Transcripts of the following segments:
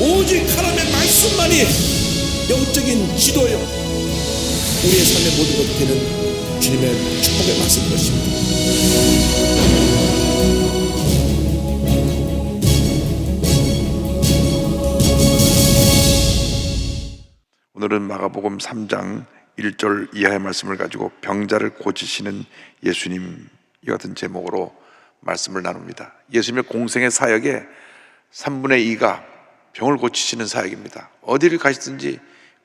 오직 하나님의 말씀만이 영적인 지도요, 우리의 삶의 모든 것이 되는 주님의 축복의 말씀인 것입니다. 오늘은 마가복음 3장 1절 이하의 말씀을 가지고 병자를 고치시는 예수님, 이 같은 제목으로 말씀을 나눕니다. 예수님의 공생의 사역의 3분의 2가 병을 고치시는 사역입니다. 어디를 가시든지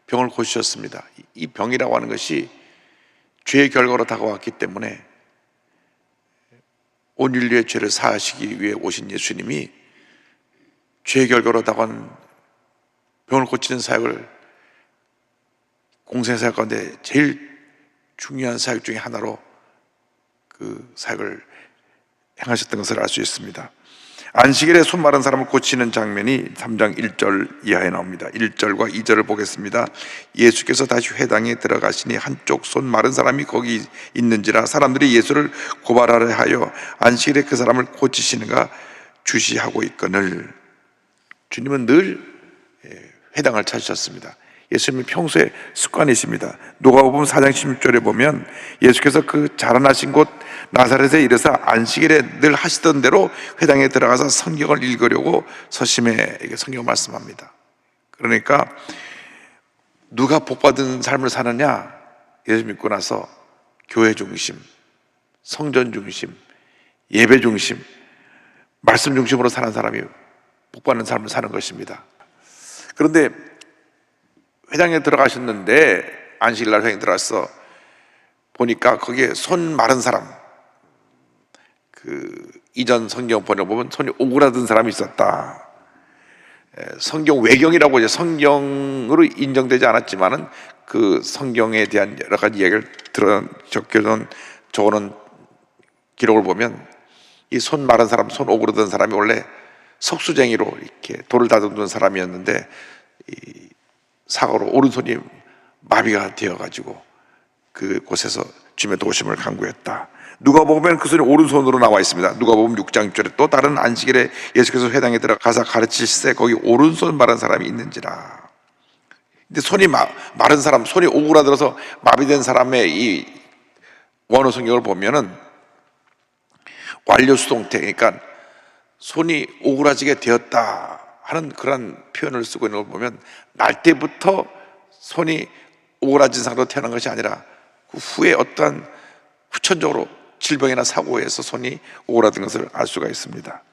병을 고치셨습니다. 이 병이라고 하는 것이 죄의 결과로 다가왔기 때문에 온 인류의 죄를 사하시기 위해 오신 예수님이 죄의 결과로 다가온 병을 고치는 사역을, 공생의 사역 가운데 제일 중요한 사역 중에 하나로 그 사역을 행하셨던 것을 알 수 있습니다. 안식일에 손 마른 사람을 고치는 장면이 3장 1절 이하에 나옵니다. 1절과 2절을 보겠습니다. 예수께서 다시 회당에 들어가시니 한쪽 손 마른 사람이 거기 있는지라 사람들이 예수를 고발하려 하여 안식일에 그 사람을 고치시는가 주시하고 있거늘. 주님은 늘 회당을 찾으셨습니다. 예수님은 평소에 습관이십니다. 누가복음 4장 16절에 보면 예수께서 그 자라나신 곳 나사렛에 이르사 안식일에 늘 하시던 대로 회당에 들어가서 성경을 읽으려고 서심해 성경을 말씀합니다. 그러니까 누가 복받은 삶을 사느냐? 예수 믿고 나서 교회 중심, 성전 중심, 예배 중심, 말씀 중심으로 사는 사람이 복받는 삶을 사는 것입니다. 그런데 회당에 들어가셨는데, 안식일날 회당에 들어가서 보니까 거기에 손 마른 사람, 그 이전 성경 번역보면 손이 오그라든 사람이 있었다. 성경 외경이라고 이제 성경으로 인정되지 않았지만은 그 성경에 대한 여러 가지 이야기를 적어놓은 기록을 보면 이 손 마른 사람, 손 오그라든 사람이 원래 석수쟁이로 이렇게 돌을 다듬는 사람이었는데 이 사고로 오른손이 마비가 되어가지고 그곳에서 주님의 도우심을 간구했다. 누가복음에는 그 손이 오른손으로 나와 있습니다. 누가복음 6장 6절에 또 다른 안식일에 예수께서 회당에 들어가서 가르치시되 거기 오른손 마른 사람이 있는지라. 근데 손이 마른 사람, 손이 오그라들어서 마비된 사람의 이 원어 성경을 보면은 완료수동태, 그러니까 손이 오그라지게 되었다 하는 그런 표현을 쓰고 있는 걸 보면 날 때부터 손이 오그라진 상태로 태어난 것이 아니라 그 후에 어떠한 후천적으로 질병이나 사고에서 손이 오그라든 것을 알 수가 있습니다.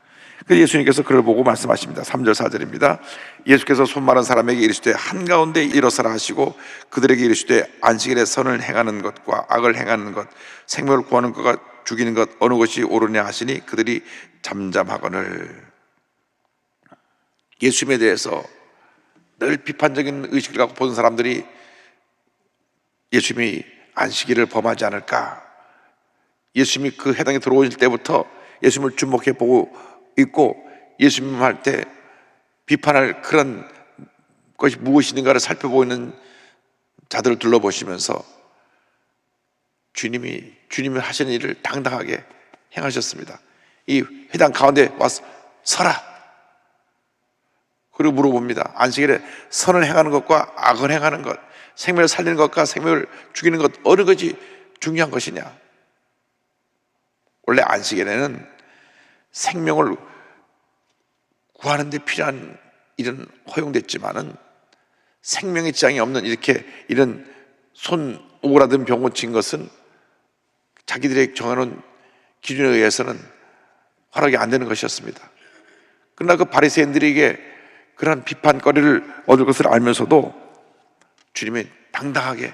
그래서 예수님께서 그를 보고 말씀하십니다. 3절 4절입니다. 예수께서 손 마른 사람에게 이르시되 한가운데 일어서라 하시고 그들에게 이르시되 안식일에 선을 행하는 것과 악을 행하는 것, 생명을 구하는 것과 죽이는 것 어느 것이 옳으냐 하시니 그들이 잠잠하거늘. 예수님에 대해서 늘 비판적인 의식을 갖고 보는 사람들이 예수님이 안식일을 범하지 않을까, 예수님이 그 회당에 들어오실 때부터 예수님을 주목해 보고 있고 예수님 할 때 비판할 그런 것이 무엇인가를 살펴보고 있는 자들을 둘러보시면서 주님이 하시는 일을 당당하게 행하셨습니다. 이 회당 가운데 와서 서라. 그리고 물어봅니다. 안식일에 선을 행하는 것과 악을 행하는 것, 생명을 살리는 것과 생명을 죽이는 것 어느 것이 중요한 것이냐? 원래 안식일에는 생명을 구하는 데 필요한 일은 허용됐지만은 생명의 지장이 없는 이런 손 오그라든 병 고친 것은 자기들의 정해놓은 기준에 의해서는 허락이 안 되는 것이었습니다. 그러나 그 바리새인들에게 그러한 비판거리를 얻을 것을 알면서도 주님이 당당하게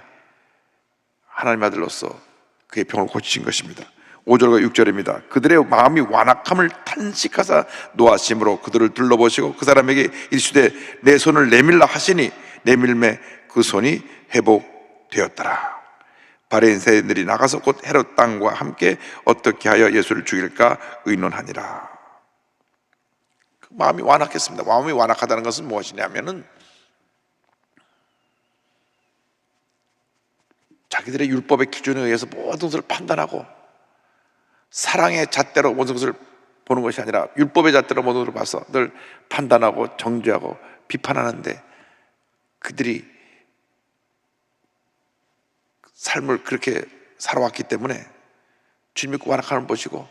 하나님의 아들로서 그의 병을 고치신 것입니다. 5절과 6절입니다. 그들의 마음이 완악함을 탄식하사 노하심으로 그들을 둘러보시고 그 사람에게 이르시되 내 손을 내밀라 하시니 내밀매 그 손이 회복되었더라. 바리새인들이 나가서 곧 헤롯 땅과 함께 어떻게 하여 예수를 죽일까 의논하니라. 마음이 완악했습니다. 마음이 완악하다는 것은 무엇이냐면은 자기들의 율법의 기준에 의해서 모든 것을 판단하고 사랑의 잣대로 모든 것을 보는 것이 아니라 율법의 잣대로 모든 것을 봐서 늘 판단하고 정죄하고 비판하는데 그들이 삶을 그렇게 살아왔기 때문에 주님이 구원하는 보시고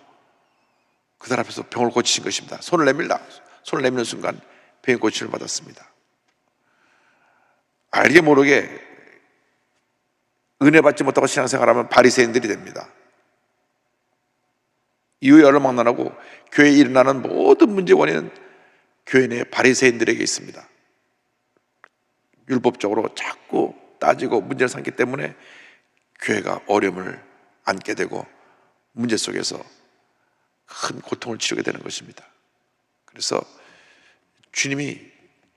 그들 앞에서 병을 고치신 것입니다. 손을 내미는 순간 병이 고침을 받았습니다. 알게 모르게 은혜 받지 못하고 신앙생활하면 바리새인들이 됩니다. 이후에 얼마만나고 교회에 일어나는 모든 문제의 원인은 교회 내 바리새인들에게 있습니다. 율법적으로 자꾸 따지고 문제를 삼기 때문에 교회가 어려움을 안게 되고 문제 속에서 큰 고통을 치르게 되는 것입니다. 그래서 주님이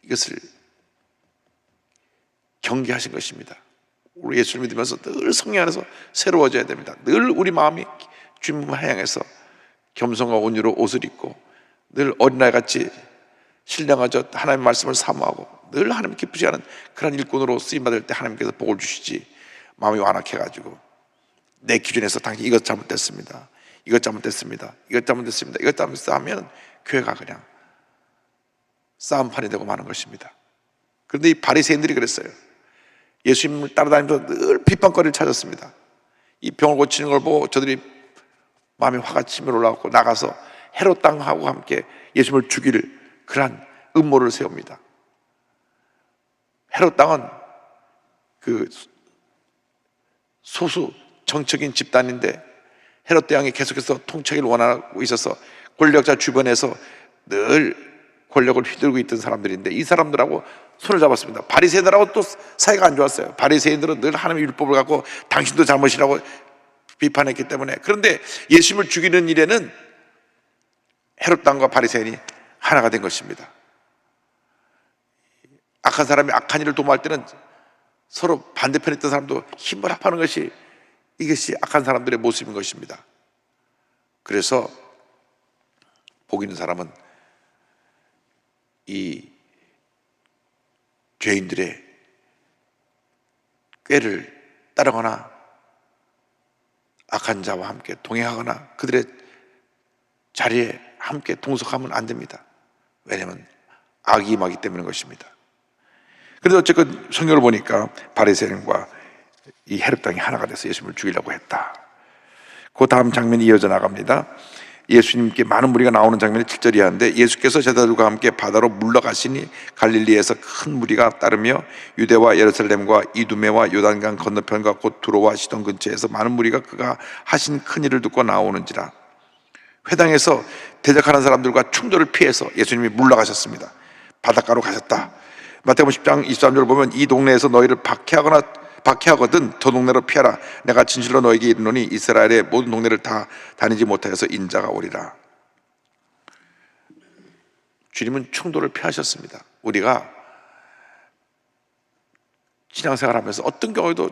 이것을 경계하신 것입니다. 우리 예수를 믿으면서 늘 성령 안에서 새로워져야 됩니다. 늘 우리 마음이 주님을 향해서 겸손과 온유로 옷을 입고 늘 어린아이같이 신령하죠. 하나님의 말씀을 사모하고 늘 하나님 기쁘지 않은 그런 일꾼으로 쓰임받을 때 하나님께서 복을 주시지, 마음이 완악해가지고 내 기준에서 당신 이것 잘못됐습니다, 이것 잘못됐습니다, 이것 잘못됐습니다, 이것 잘못됐습니다 하면 교회가 그냥 싸움판이 되고 마는 것입니다. 그런데 이 바리새인들이 그랬어요. 예수님을 따라다니면서 늘 비판거리를 찾았습니다. 이 병을 고치는 걸 보고 저들이 마음에 화가 치밀어 올라왔고 나가서 헤롯 왕하고 함께 예수님을 죽일 그러한 음모를 세웁니다. 헤롯 왕은 그 소수 정적인 집단인데 헤롯 대왕이 계속해서 통치를 원하고 있어서 권력자 주변에서 늘 권력을 휘두르고 있던 사람들인데 이 사람들하고 손을 잡았습니다. 바리새인들하고 또 사이가 안 좋았어요. 바리새인들은 늘 하나님의 율법을 갖고 당신도 잘못이라고 비판했기 때문에. 그런데 예수님을 죽이는 일에는 헤롯 왕과 바리새인이 하나가 된 것입니다. 악한 사람이 악한 일을 도모할 때는 서로 반대편에 있던 사람도 힘을 합하는 것이, 이것이 악한 사람들의 모습인 것입니다. 그래서 복 있는 사람은 이 죄인들의 꾀를 따르거나 악한 자와 함께 동행하거나 그들의 자리에 함께 동석하면 안 됩니다. 왜냐하면 악이 임하기 때문인 것입니다. 그런데 어쨌든 성경을 보니까 바리새인과 이 헤롯 왕이 하나가 돼서 예수님을 죽이려고 했다. 그 다음 장면이 이어져 나갑니다. 예수님께 많은 무리가 나오는 장면이 7절이 하는데, 예수께서 제자들과 함께 바다로 물러가시니 갈릴리에서 큰 무리가 따르며 유대와 예루살렘과 이두메와 요단강 건너편과 곧 두로와 시돈 근처에서 많은 무리가 그가 하신 큰 일을 듣고 나오는지라. 회당에서 대적하는 사람들과 충돌을 피해서 예수님이 물러가셨습니다. 바닷가로 가셨다. 마태복음 10장 23절을 보면 이 동네에서 너희를 박해하거든 저 동네로 피하라. 내가 진실로 너에게 이르노니 이스라엘의 모든 동네를 다 다니지 못하여서 인자가 오리라. 주님은 충돌을 피하셨습니다. 우리가 신앙생활하면서 어떤 경우에도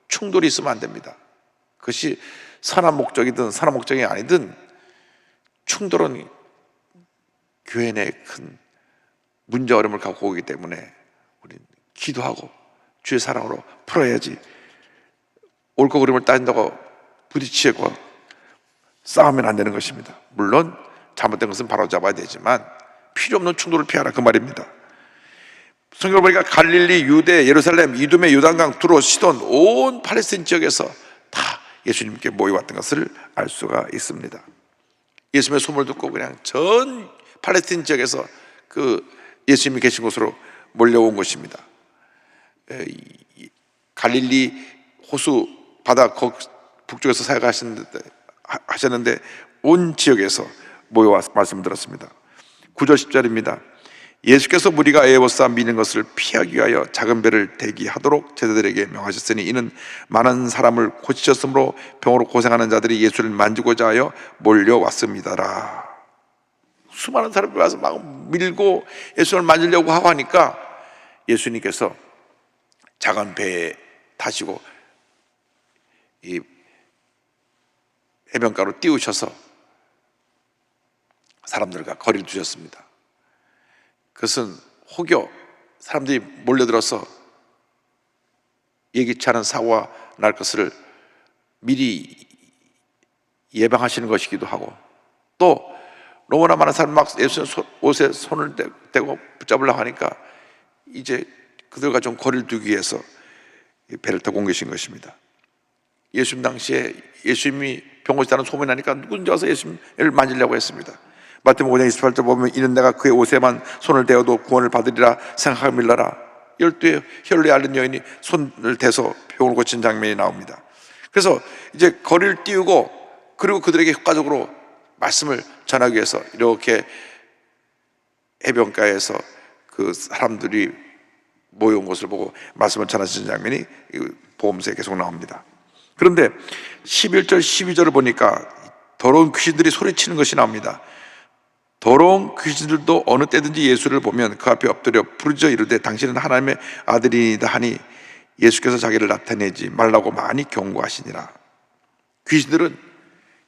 충돌이 있으면 안 됩니다. 그것이 선한 목적이든 선한 목적이 아니든 충돌은 교회 내에 큰 문제 어려움을 갖고 오기 때문에 우리는 기도하고 주의 사랑으로 풀어야지, 옳고 그름을 따진다고 부딪히고 싸우면 안 되는 것입니다. 물론 잘못된 것은 바로잡아야 되지만 필요 없는 충돌을 피하라, 그 말입니다. 성경을 보니까 갈릴리, 유대, 예루살렘, 이두메, 요단강, 두로, 시돈 온 팔레스틴 지역에서 다 예수님께 모여왔던 것을 알 수가 있습니다. 예수님의 소문을 듣고 그냥 전 팔레스틴 지역에서 그 예수님이 계신 곳으로 몰려온 것입니다. 갈릴리 호수 바다 북쪽에서 사역하셨는데 온 지역에서 모여와 말씀을 들었습니다. 9절 10절입니다. 예수께서 무리가 에워싸 미는 것을 피하기 위하여 작은 배를 대기하도록 제자들에게 명하셨으니 이는 많은 사람을 고치셨으므로 병으로 고생하는 자들이 예수를 만지고자 하여 몰려왔습니다라. 수많은 사람들이 와서 막 밀고 예수를 만지려고 하고 하니까 예수님께서 작은 배에 타시고 이 해변가로 띄우셔서 사람들과 거리를 두셨습니다. 그것은 혹여 사람들이 몰려들어서 예기치 않은 사고가 날 것을 미리 예방하시는 것이기도 하고, 또 너무나 많은 사람이 막 예수님 옷에 손을 대고 붙잡으려고 하니까 이제 그들과 좀 거리를 두기 위해서 배를 타고 온 것인 것입니다. 예수님 당시에 예수님이 병고시다는 소문이 나니까 누군지 와서 예수님을 만지려고 했습니다. 마태복음 5장 28절 보면 이는 내가 그의 옷에만 손을 대어도 구원을 받으리라 생각하고 밀라라. 12의 혈루에 앓는 여인이 손을 대서 병을 고친 장면이 나옵니다. 그래서 이제 거리를 띄우고 그리고 그들에게 효과적으로 말씀을 전하기 위해서 이렇게 해변가에서 그 사람들이 모여온 것을 보고 말씀을 전하시는 장면이 복음서에 계속 나옵니다. 그런데 11절 12절을 보니까 더러운 귀신들이 소리치는 것이 나옵니다. 더러운 귀신들도 어느 때든지 예수를 보면 그 앞에 엎드려 부르짖어 이르되 당신은 하나님의 아들이다 하니 예수께서 자기를 나타내지 말라고 많이 경고하시니라. 귀신들은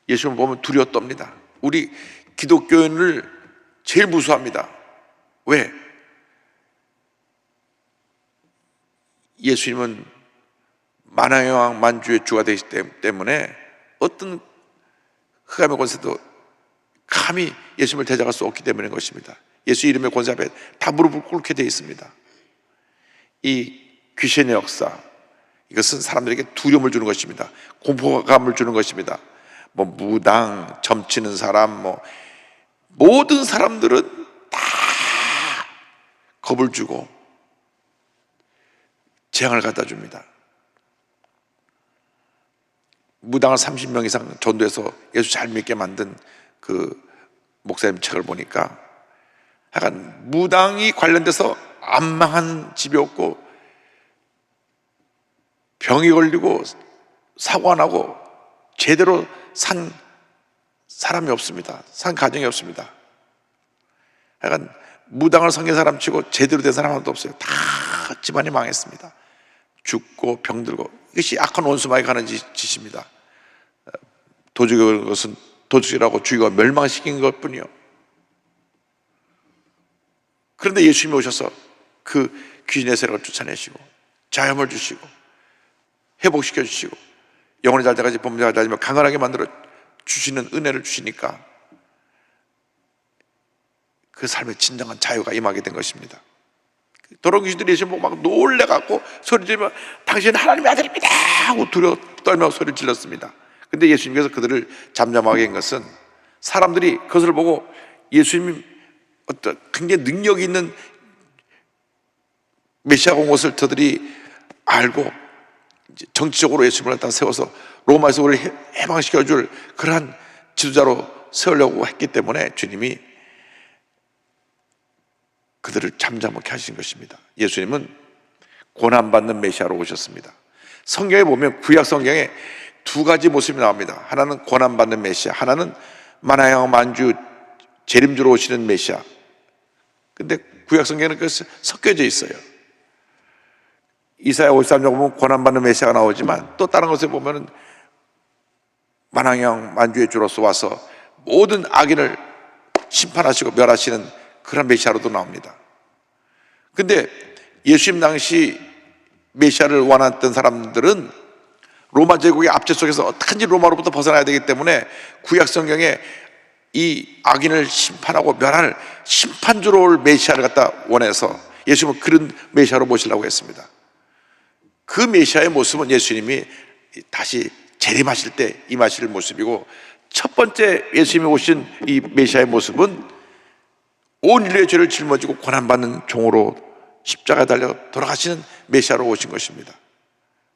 예수를 보면 두려워 떱니다. 우리 기독교인을 제일 무서워합니다. 왜? 예수님은 만왕의 왕 만주의 주가 되시기 때문에 어떤 흑암의 권세도 감히 예수님을 대적할 수 없기 때문인 것입니다. 예수 이름의 권세 앞에 다 무릎을 꿇게 되어 있습니다. 이 귀신의 역사, 이것은 사람들에게 두려움을 주는 것입니다. 공포감을 주는 것입니다. 뭐 무당, 점치는 사람, 모든 사람들은 다 겁을 주고 재앙을 갖다 줍니다. 무당을 30명 이상 전도해서 예수 잘 믿게 만든 그 목사님 책을 보니까 약간 무당이 관련돼서 안 망한 집이 없고 병이 걸리고 사고 안 하고 제대로 산 사람이 없습니다. 산 가정이 없습니다. 약간 무당을 섬긴 사람 치고 제대로 된 사람 하나도 없어요. 다 집안이 망했습니다. 죽고 병들고. 이것이 악한 원수마에 가는 짓입니다. 도적의 것은 도적이라고 주의가 멸망시킨 것뿐이요. 그런데 예수님이 오셔서 그 귀신의 세력을 쫓아내시고 자염을 주시고 회복시켜 주시고 영혼이 잘 때까지 범죄가 잘 되면 강건하게 만들어 주시는 은혜를 주시니까 그 삶에 진정한 자유가 임하게 된 것입니다. 더러운 귀신들이 예수님 보고 막 놀래갖고 소리 지르면 당신은 하나님의 아들입니다 하고 두려워 떨며 소리를 질렀습니다. 근데 예수님께서 그들을 잠잠하게 한 것은 사람들이 그것을 보고 예수님이 어떤 굉장히 능력이 있는 메시아가 온 것을 저들이 알고 정치적으로 예수님을 갖다 세워서 로마에서 우리를 해방시켜줄 그러한 지도자로 세우려고 했기 때문에 주님이 그들을 잠잠하게 하신 것입니다. 예수님은 고난받는 메시아로 오셨습니다. 성경에 보면 구약 성경에 두 가지 모습이 나옵니다. 하나는 고난받는 메시아, 하나는 만왕의 만주 재림주로 오시는 메시아. 근데 구약 성경에는 그것이 섞여져 있어요. 이사야 53장 보면 고난받는 메시아가 나오지만 또 다른 것에 보면은 만왕의 만주의 주로서 와서 모든 악인을 심판하시고 멸하시는 그런 메시아로도 나옵니다. 근데 예수님 당시 메시아를 원했던 사람들은 로마 제국의 압제 속에서 어떻게든지 로마로부터 벗어나야 되기 때문에 구약 성경에 이 악인을 심판하고 멸할 심판주로 올 메시아를 갖다 원해서 예수님은 그런 메시아로 모시려고 했습니다. 그 메시아의 모습은 예수님이 다시 재림하실 때 임하실 모습이고, 첫 번째 예수님이 오신 이 메시아의 모습은 온 인류의 죄를 짊어지고 고난받는 종으로 십자가에 달려 돌아가시는 메시아로 오신 것입니다.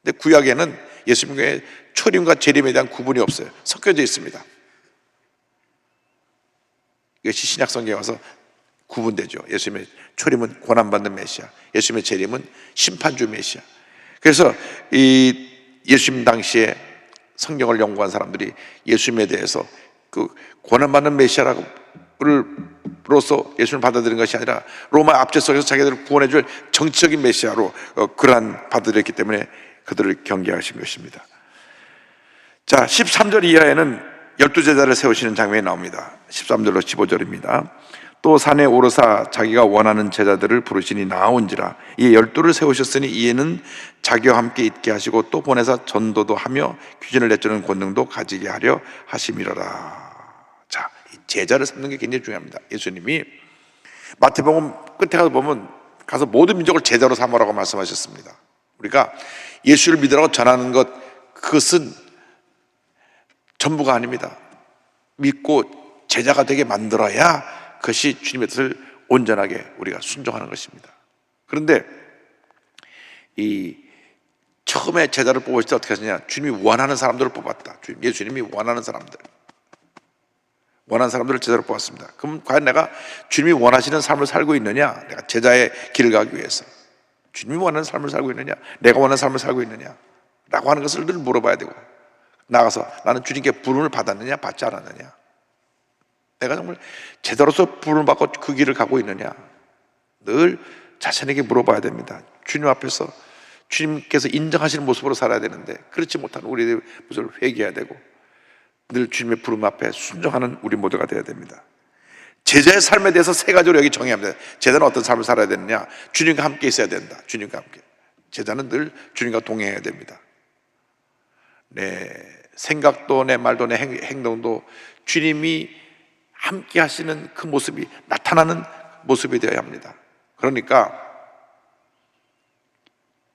근데 구약에는 예수님의 초림과 재림에 대한 구분이 없어요. 섞여져 있습니다. 이것이 신약 성경에 와서 구분되죠. 예수님의 초림은 고난받는 메시아, 예수님의 재림은 심판주 메시아. 그래서 이 예수님 당시에 성경을 연구한 사람들이 예수님에 대해서 그 고난받는 메시아로서 예수님을 받아들인 것이 아니라 로마 압제 속에서 자기들을 구원해줄 정치적인 메시아로 그러한 받아들였기 때문에 그들을 경계하신 것입니다. 자, 13절 이하에는 12제자를 세우시는 장면이 나옵니다. 13절로 15절입니다. 또 산에 오르사 자기가 원하는 제자들을 부르시니 나아온지라. 이에 12를 세우셨으니 이에는 자기와 함께 있게 하시고 또 보내사 전도도 하며 귀신을 내쫓는 권능도 가지게 하려 하심이로라. 자, 이 제자를 삼는 게 굉장히 중요합니다. 예수님이 마태복음 끝에 가서 보면 가서 모든 민족을 제자로 삼으라고 말씀하셨습니다. 우리가 예수를 믿으라고 전하는 것, 그것은 전부가 아닙니다. 믿고 제자가 되게 만들어야 그것이 주님의 뜻을 온전하게 우리가 순종하는 것입니다. 그런데 이 처음에 제자를 뽑으실 때 어떻게 하시냐? 주님이 원하는 사람들을 뽑았다. 예수님이 원하는 사람들을 제자로 뽑았습니다. 그럼 과연 내가 주님이 원하시는 삶을 살고 있느냐? 내가 제자의 길을 가기 위해서 주님이 원하는 삶을 살고 있느냐? 내가 원하는 삶을 살고 있느냐? 라고 하는 것을 늘 물어봐야 되고, 나가서 나는 주님께 부름을 받았느냐 받지 않았느냐, 내가 정말 제자로서 부름을 받고 그 길을 가고 있느냐, 늘 자신에게 물어봐야 됩니다. 주님 앞에서 주님께서 인정하시는 모습으로 살아야 되는데 그렇지 못한 우리의 모습을 회개해야 되고 늘 주님의 부름 앞에 순종하는 우리 모두가 되어야 됩니다. 제자의 삶에 대해서 세 가지로 여기 정의합니다. 제자는 어떤 삶을 살아야 되느냐? 주님과 함께 있어야 된다. 주님과 함께. 제자는 늘 주님과 동행해야 됩니다. 내 생각도 내 말도 내 행동도 주님이 함께 하시는 그 모습이 나타나는 모습이 되어야 합니다. 그러니까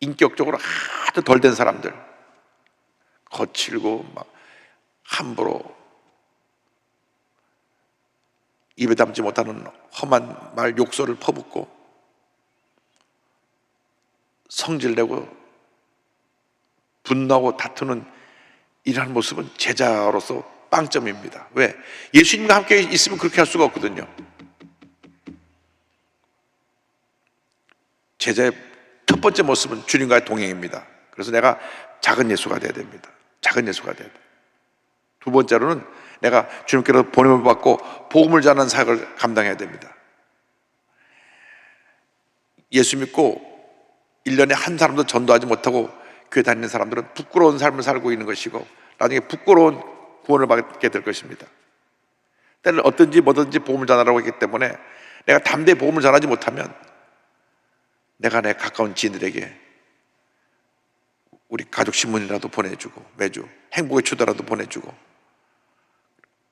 인격적으로 하도 덜 된 사람들, 거칠고 막 함부로 입에 담지 못하는 험한 말 욕설을 퍼붓고 성질내고 분노하고 다투는 이러한 모습은 제자로서 빵점입니다. 왜? 예수님과 함께 있으면 그렇게 할 수가 없거든요. 제자의 첫 번째 모습은 주님과의 동행입니다. 그래서 내가 작은 예수가 돼야 됩니다. 작은 예수가 돼야 돼요. 두 번째로는 내가 주님께로 보냄을 받고 복음을 전하는 사역을 감당해야 됩니다. 예수 믿고 1년에 한 사람도 전도하지 못하고 교회 다니는 사람들은 부끄러운 삶을 살고 있는 것이고 나중에 부끄러운 구원을 받게 될 것입니다. 때를 어떤지 뭐든지 복음을 전하라고 했기 때문에 내가 담대히 복음을 전하지 못하면 내가 내 가까운 지인들에게 우리 가족 신문이라도 보내주고 매주 행복의 추도라도 보내주고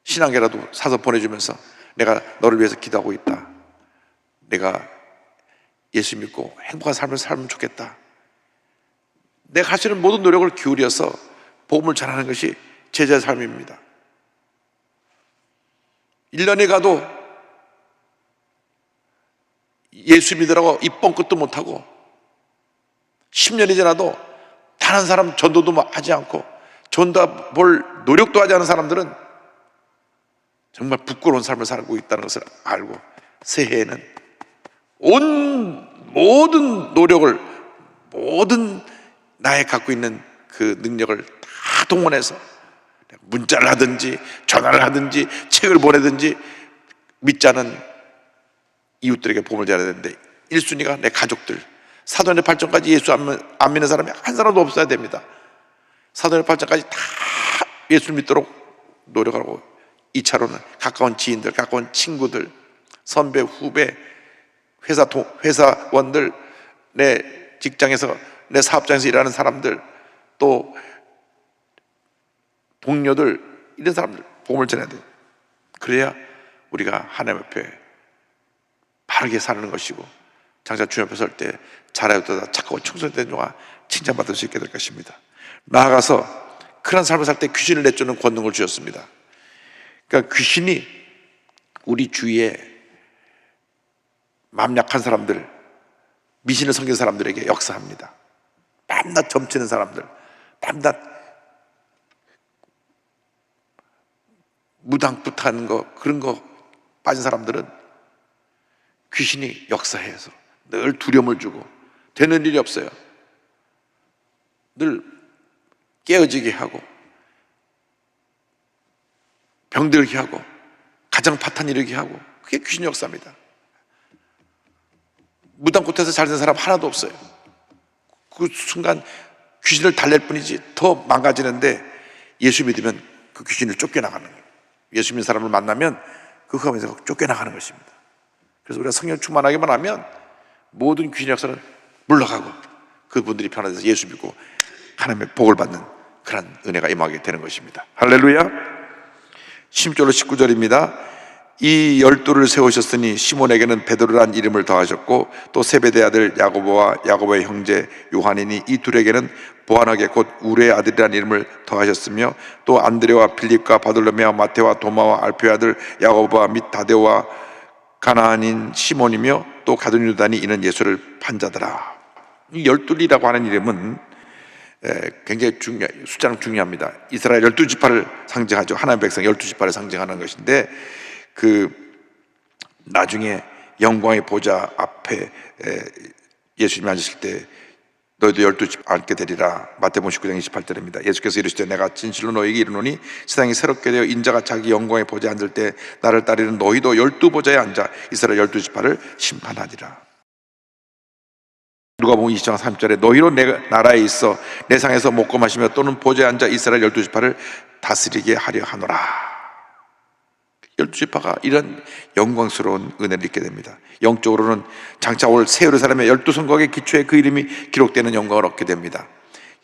신앙계라도 사서 보내주면서 내가 너를 위해서 기도하고 있다, 내가 예수 믿고 행복한 삶을 살면 좋겠다, 내가 할 수 있는 모든 노력을 기울여서 복음을 전하는 것이 제자의 삶입니다. 1년에 가도 예수 믿으라고 입 뻥끗도 못하고 10년이 지나도 단 한 사람 전도도 하지 않고 전도 볼 노력도 하지 않은 사람들은 정말 부끄러운 삶을 살고 있다는 것을 알고 새해에는 모든 노력을, 모든 나의 갖고 있는 그 능력을 다 동원해서 문자를 하든지 전화를 하든지 책을 보내든지 믿지 않은 이웃들에게 복음을 전해야 되는데 1순위가 내 가족들. 사도행전 8장까지 예수 안 믿는 사람이 한 사람도 없어야 됩니다. 사도행전 8장까지 다 예수를 믿도록 노력하고 2차로는 가까운 지인들, 가까운 친구들, 선배, 후배, 회사원들, 내 직장에서 내 사업장에서 일하는 사람들, 또 동료들, 이런 사람들 복음을 전해야 돼요. 그래야 우리가 하나님 앞에 바르게 사는 것이고 장차 주님 앞에 설 때 잘하였다 착하고 청소된 종아 칭찬받을 수 있게 될 것입니다. 나아가서 그런 삶을 살 때 귀신을 내쫓는 권능을 주셨습니다. 그러니까 귀신이 우리 주위에 마음 약한 사람들, 미신을 섬기는 사람들에게 역사합니다. 밤낮 점치는 사람들, 밤낮 무당부타는 거, 그런 거 빠진 사람들은 귀신이 역사해서 늘 두려움을 주고 되는 일이 없어요. 늘 깨어지게 하고 병들게 하고 가정 파탄 이르게 하고, 그게 귀신 역사입니다. 무당꽃에서 잘 된 사람 하나도 없어요. 그 순간 귀신을 달랠 뿐이지 더 망가지는데 예수 믿으면 그 귀신을 쫓겨나가는 거예요. 예수 믿는 사람을 만나면 그 흑암에서 쫓겨나가는 것입니다. 그래서 우리가 성령 충만하기만 하면 모든 귀신 역사는 물러가고 그분들이 변화돼서 예수 믿고 하나님의 복을 받는 그런 은혜가 임하게 되는 것입니다. 할렐루야. 16절로 19절입니다. 이 12를 세우셨으니 시몬에게는 베드로란 이름을 더하셨고 또 세베대 아들 야고보와 야고보의 형제 요한이니 이 둘에게는 보아너게 곧 우레의 아들이란 이름을 더하셨으며 또 안드레와 빌립과 바돌로메와 마테와 도마와 알페의 아들 야고보와 및 다데오와 가나안인 시몬이며 또 가룟 유다니 이는 예수를 판 자더라. 이 12이라고 하는 이름은 굉장히 숫자는 중요합니다. 이스라엘 12지파를 상징하죠. 하나님의 백성 12지파를 상징하는 것인데 나중에 영광의 보좌 앞에 예수님이 앉으실 때 너희도 12지파 앉게 되리라. 마태복음 19장 28절입니다. 예수께서 이르시되 내가 진실로 너희에게 이르노니 세상이 새롭게 되어 인자가 자기 영광의 보좌에 앉을 때 나를 따르는 너희도 12보좌에 앉아 이스라엘 12지파를 심판하리라. 누가복음 20장 3절에 너희로 내 나라에 있어 내 상에서 먹고 마시며 또는 보좌에 앉아 이스라엘 12지파를 다스리게 하려 하노라. 12지파가 이런 영광스러운 은혜를 입게 됩니다. 영적으로는 장차 올 새 예루살렘의 12성곽의 기초에 그 이름이 기록되는 영광을 얻게 됩니다.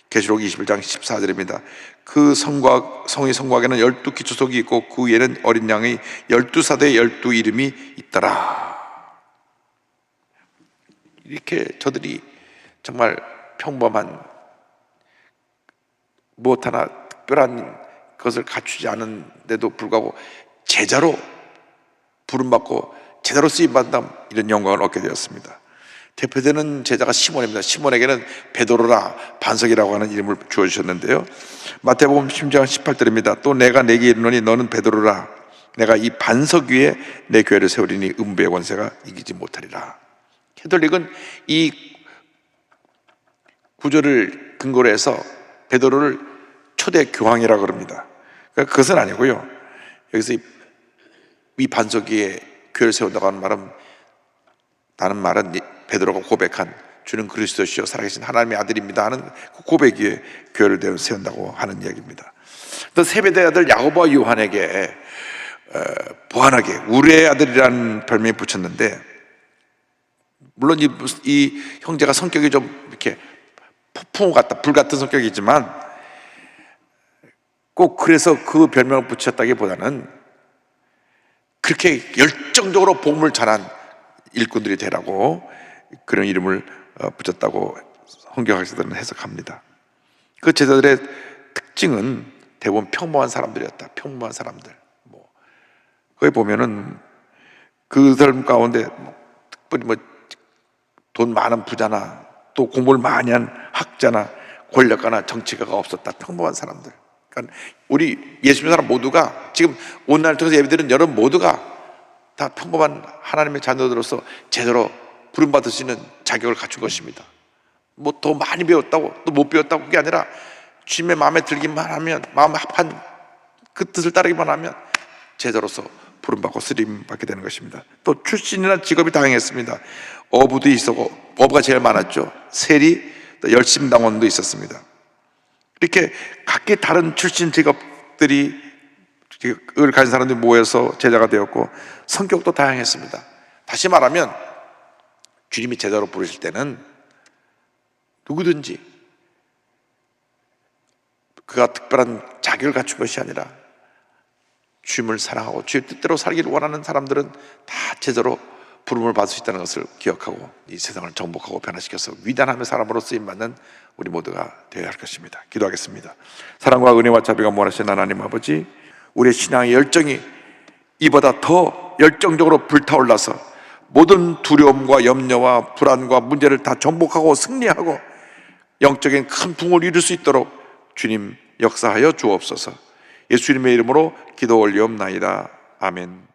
계시록 21장 14절입니다. 그 성의 성곽에는 12기초석이 있고 그 위에는 어린 양의 12사도의 12 이름이 있더라. 이렇게 저들이 정말 평범한 무엇 하나 특별한 것을 갖추지 않은데도 불구하고 제자로 부름받고 제자로 쓰임받는 이런 영광을 얻게 되었습니다. 대표되는 제자가 시몬입니다. 시몬에게는 베드로라 반석이라고 하는 이름을 주어주셨는데요, 마태복음 10장 18절입니다. 또 내가 네게 이르노니 너는 베드로라. 내가 이 반석 위에 내 교회를 세우리니 음부의 권세가 이기지 못하리라. 캐톨릭은 이 구절을 근거로 해서 베드로를 초대 교황이라고 그럽니다. 그것은 아니고요, 여기서 이 반석 위에 교회를 세운다고 하는 말은 베드로가 고백한 주는 그리스도시요 살아계신 하나님의 아들입니다 하는 그 고백 위에 교회를 세운다고 하는 이야기입니다. 또 세베대 아들 야고보와 요한에게 보아너게 우레의 아들이라는 별명이 붙였는데, 물론 이 형제가 성격이 좀 이렇게 폭풍우 같다, 불 같은 성격이지만 꼭 그래서 그 별명을 붙였다기보다는 그렇게 열정적으로 복음을 전한 일꾼들이 되라고 그런 이름을 붙였다고 성경학자들은 해석합니다. 그 제자들의 특징은 대부분 평범한 사람들이었다. 평범한 사람들. 거기 보면은 그 사람 가운데 특별히 돈 많은 부자나 또 공부를 많이 한 학자나 권력가나 정치가가 없었다. 평범한 사람들. 그러니까 우리 예수 믿는 사람 모두가, 지금 오늘 통해서 예배드리는 여러분 모두가 다 평범한 하나님의 자녀들로서 제대로 부름받을 수 있는 자격을 갖춘 것입니다. 더 많이 배웠다고 또 못 배웠다고 그게 아니라 주님의 마음에 들기만 하면, 마음에 합한 그 뜻을 따르기만 하면 제자로서 부름받고 쓰임받게 되는 것입니다. 또 출신이나 직업이 다양했습니다. 어부도 있었고, 어부가 제일 많았죠. 세리, 또 열심당원도 있었습니다. 이렇게 각기 다른 출신 직업들을 가진 사람들이 모여서 제자가 되었고, 성격도 다양했습니다. 다시 말하면 주님이 제자로 부르실 때는 누구든지 그가 특별한 자격을 갖춘 것이 아니라 주님을 사랑하고 주의 뜻대로 살기를 원하는 사람들은 다 제자로 부름을 받을 수 있다는 것을 기억하고 이 세상을 정복하고 변화시켜서 위대한 하나님의 사람으로 쓰임받는 우리 모두가 되어야 할 것입니다. 기도하겠습니다. 사랑과 은혜와 자비가 무한하신 하나님 아버지, 우리의 신앙의 열정이 이보다 더 열정적으로 불타올라서 모든 두려움과 염려와 불안과 문제를 다 정복하고 승리하고 영적인 큰 붕을 이룰 수 있도록 주님 역사하여 주옵소서. 예수님의 이름으로 기도 올리옵나이다. 아멘.